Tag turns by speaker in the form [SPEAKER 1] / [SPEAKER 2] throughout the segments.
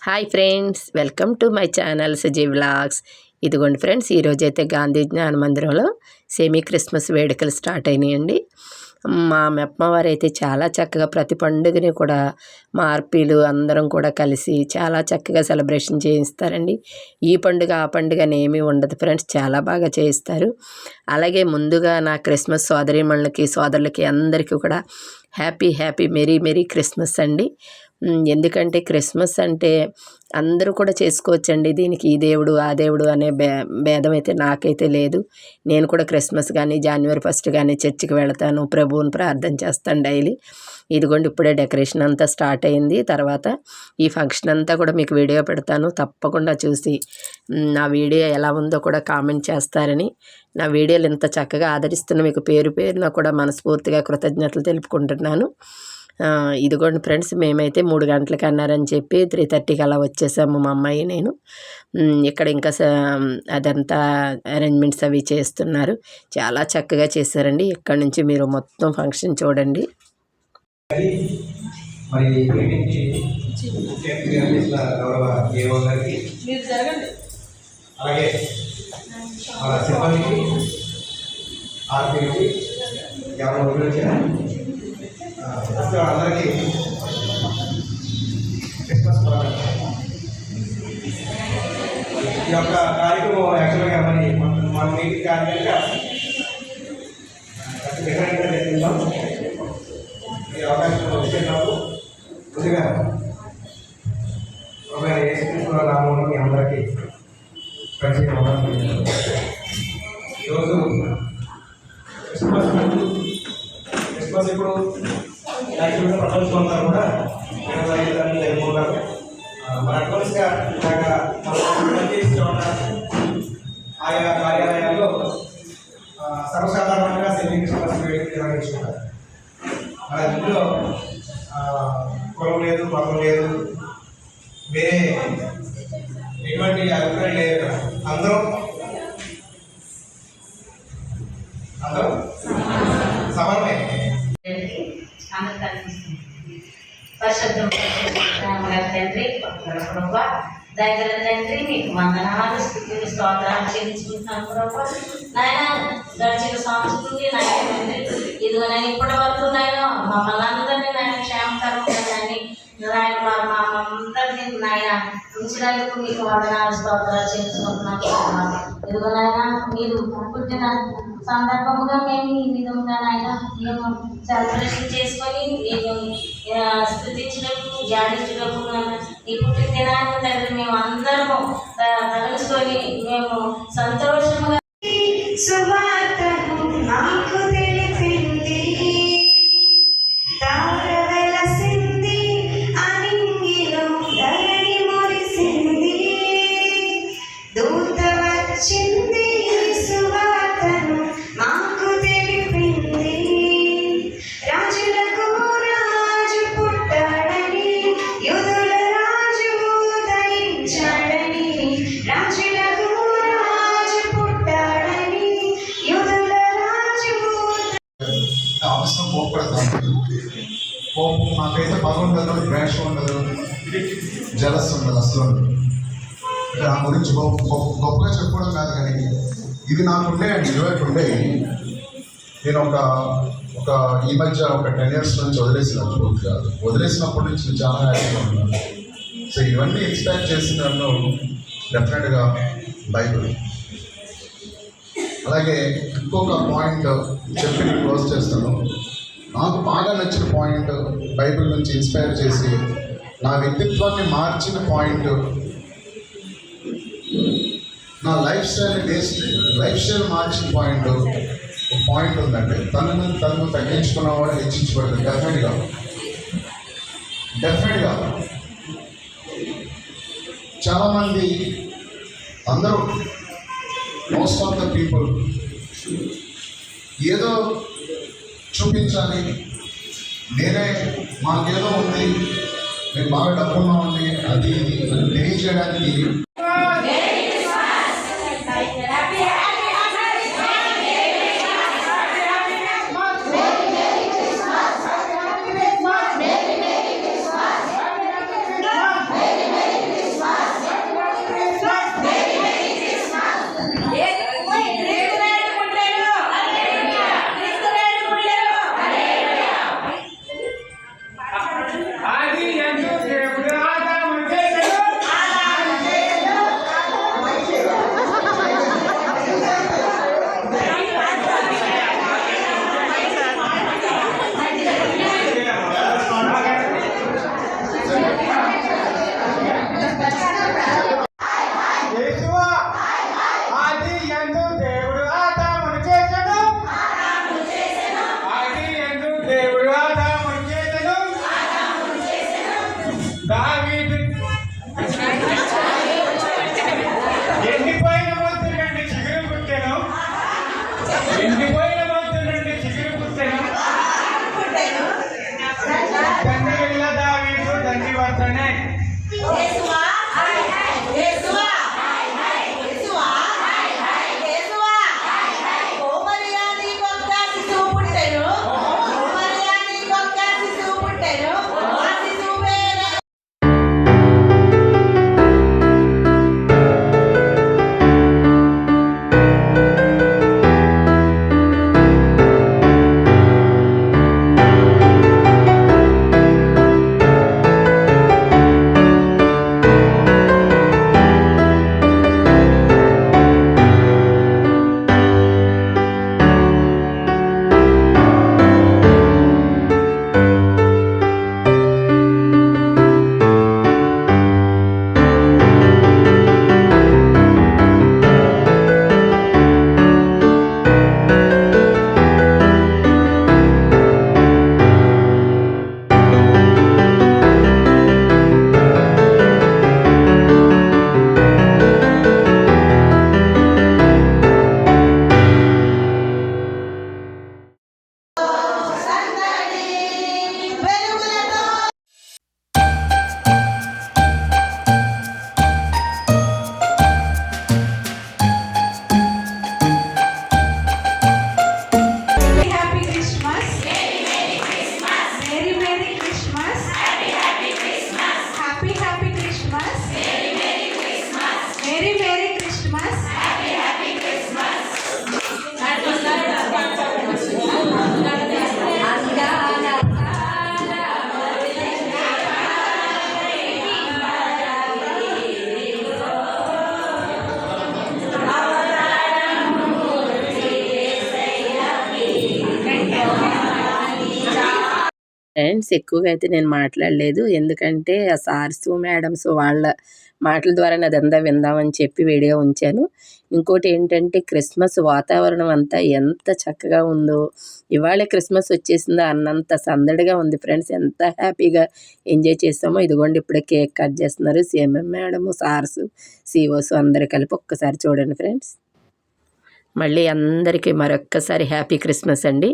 [SPEAKER 1] Hi friends, welcome to my channel Suji vlogs. ఇదిగోండి friends, ఈరోజైతే గాంధీ జ్ఞాన మందిరంలో సెమీ క్రిస్మస్ వేడుకలు స్టార్ట్ అయినాయండి. మా మెప్పవారు అయితే చాలా చక్కగా ప్రతి పండుగని కూడా మా ఆర్పీలు అందరం కూడా కలిసి చాలా చక్కగా సెలబ్రేషన్ చేయిస్తారండి. ఈ పండుగ ఆ పండుగ అని ఏమీ ఉండదు ఫ్రెండ్స్, చాలా బాగా చేయిస్తారు. అలాగే ముందుగా నా క్రిస్మస్ సోదరులకి అందరికీ కూడా హ్యాపీ మెరీ క్రిస్మస్ అండి. ఎందుకంటే క్రిస్మస్ అంటే అందరూ కూడా చేసుకోవచ్చండి. దీనికి ఈ దేవుడు ఆ దేవుడు అనే భేదం అయితే నాకైతే లేదు. నేను కూడా క్రిస్మస్ కానీ జనవరి 1 కానీ చర్చికి వెళతాను, ప్రభువుని ప్రార్థన చేస్తాను డైలీ. ఇదిగోండి ఇప్పుడే డెకరేషన్ అంతా స్టార్ట్ అయింది. తర్వాత ఈ ఫంక్షన్ అంతా కూడా మీకు వీడియో పెడతాను, తప్పకుండా చూసి నా వీడియో ఎలా ఉందో కూడా కామెంట్ చేస్తారని, నా వీడియోలు ఇంత చక్కగా ఆదరిస్తున్న మీకు పేరున కూడా మనస్ఫూర్తిగా కృతజ్ఞతలు తెలుపుకుంటున్నాను. ఇదిగోండి ఫ్రెండ్స్, మేమైతే 3 గంటలకి అన్నారని చెప్పి 3:30కి అలా వచ్చేసాము మా అమ్మాయి నేను. ఇక్కడ ఇంకా అదంతా అరేంజ్మెంట్స్ అవి చేస్తున్నారు. చాలా చక్కగా చేశారండి. ఇక్కడ నుంచి మీరు మొత్తం ఫంక్షన్ చూడండి.
[SPEAKER 2] అందరికీ క్రిస్మస్ ఈ యొక్క కార్యక్రమం యాక్చువల్గా మన మీటింగ్ కార్యక్రమంగా డిఫరెంట్గా చేస్తున్నాం. ఈ అవకాశం వచ్చినప్పుడు ముందుగా ఒక యేసుక్రీస్తు నామములో మీ అందరికీ పరిచయం అవ్వాలి. ఈరోజు క్రిస్మస్ ఇప్పుడు యాక్చువల్గా ప్రపంచం అంతా కూడా జరుపుకుంటారు. మన అడ్వాన్స్గా ఆయా కార్యాలయాల్లో సర్వసాధారణంగా సెమీ క్రిస్మస్ వేడుక నిర్వహించుకుంటారు. మన ఇంట్లో కులం లేదు, మతం లేదు, వేరే ఎటువంటి అభిప్రాయం లేదు. అందరూ సమానమే.
[SPEAKER 3] పరిశుద్ధం తండ్రి, దగ్గర తండ్రి, మీకు వందనాలు స్థితులు స్తోత్రాలు చెల్లించుకుంటున్నాను ప్రభావ. నాయన గడిచిన సంవత్సరం నాయన ఇదిగో నేను ఇప్పటి వరకు నాయన మమ్మల్ని అందరినీ నాయన క్షేమకరంగా నాయన మా అందరినీ నాయన ఉంచినందుకు మీకు వందనాలు స్తోత్రాలు చెల్లించుకుంటున్నాను. ఇదిగో నాయన మీరు పుట్టిన సందర్భముగా మేము ఈ విధంగా నాయన మేము సెలబ్రేషన్ చేసుకొని మేము స్థుతించినప్పుడు ధ్యానించినప్పుడు ఈ పుట్టిన దినాన్ని తండ్రి మేము అందరము తలంచుకొని మేము సంతోషంగా నాకు తెలిసింది తారవలసింది అనింగిలో ధరణి మురిసింది దూత వచ్చింది సువార్తను మాకు తెలిపింది రాజులకు రాజు పుట్టాడని యూదుల రాజు ఉదయించాడని రాజులకు రాజు పుట్టాడని యూదుల రాజు
[SPEAKER 4] అవసరం పోకూడదు. కోపం నాకైతే పగ ఉండదు, ద్వేషం ఉండదు, జలస్ ఉండదు అసలు. నా గురించి గొప్పగా చెప్పుకోవడం కాదు, కానీ ఇది నాకుండే అండి 20 ఉండేవి. నేను ఒక ఈ మధ్య ఒక 10 years నుంచి వదిలేసినప్పటి నుంచి చాలా హ్యాపీగా ఉన్నాను. సో ఇవన్నీ ఎక్స్పెక్ట్ చేసిన నన్ను డెఫినెట్గా బైబిల్. అలాగే ఇంకొక పాయింట్ చెప్పి క్లోజ్ చేస్తాను. నాకు బాగా నచ్చిన పాయింట్, బైబిల్ నుంచి ఇన్స్పైర్ చేసి నా వ్యక్తిత్వాన్ని మార్చిన పాయింట్, నా లైఫ్ స్టైల్ మార్చిన పాయింట్ ఒక పాయింట్ ఉందంటే, తనను తగ్గించుకున్నవాడు హెచ్చించబడదు. డెఫినెట్గా చాలామంది, అందరూ, మోస్ట్ ఆఫ్ ద పీపుల్ ఏదో చూపించాలి, మాకేదో ఉంది, నేను బాగా డబ్బున్నా ఉంది, అది తెలియజేయడానికి
[SPEAKER 1] ఫ్రెండ్స్. ఎక్కువగా అయితే నేను మాట్లాడలేదు, ఎందుకంటే ఆ సార్సు మేడమ్స్ వాళ్ళ మాటల ద్వారా అదంతా విందామని చెప్పి వీడియో ఉంచాను. ఇంకోటి ఏంటంటే క్రిస్మస్ వాతావరణం అంతా ఎంత చక్కగా ఉందో, ఇవాళే క్రిస్మస్ వచ్చేసిందో అన్నంత సందడిగా ఉంది ఫ్రెండ్స్. ఎంత హ్యాపీగా ఎంజాయ్ చేస్తామో. ఇదిగోండి ఇప్పుడే కేక్ కట్ చేస్తున్నారు సిఎంఎం మేడము, సార్సు, సిఓస్ అందరు కలిపి. ఒక్కసారి చూడండి ఫ్రెండ్స్. మళ్ళీ అందరికీ మరొక్కసారి హ్యాపీ క్రిస్మస్ అండి.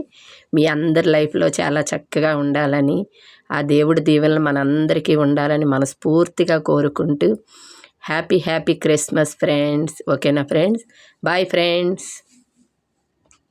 [SPEAKER 1] మీ అందరి లైఫ్లో చాలా చక్కగా ఉండాలని, ఆ దేవుడి దీవెనలు మనందరికీ ఉండాలని మనస్ఫూర్తిగా కోరుకుంటూ హ్యాపీ క్రిస్మస్ ఫ్రెండ్స్. ఓకేనా ఫ్రెండ్స్? Bye friends.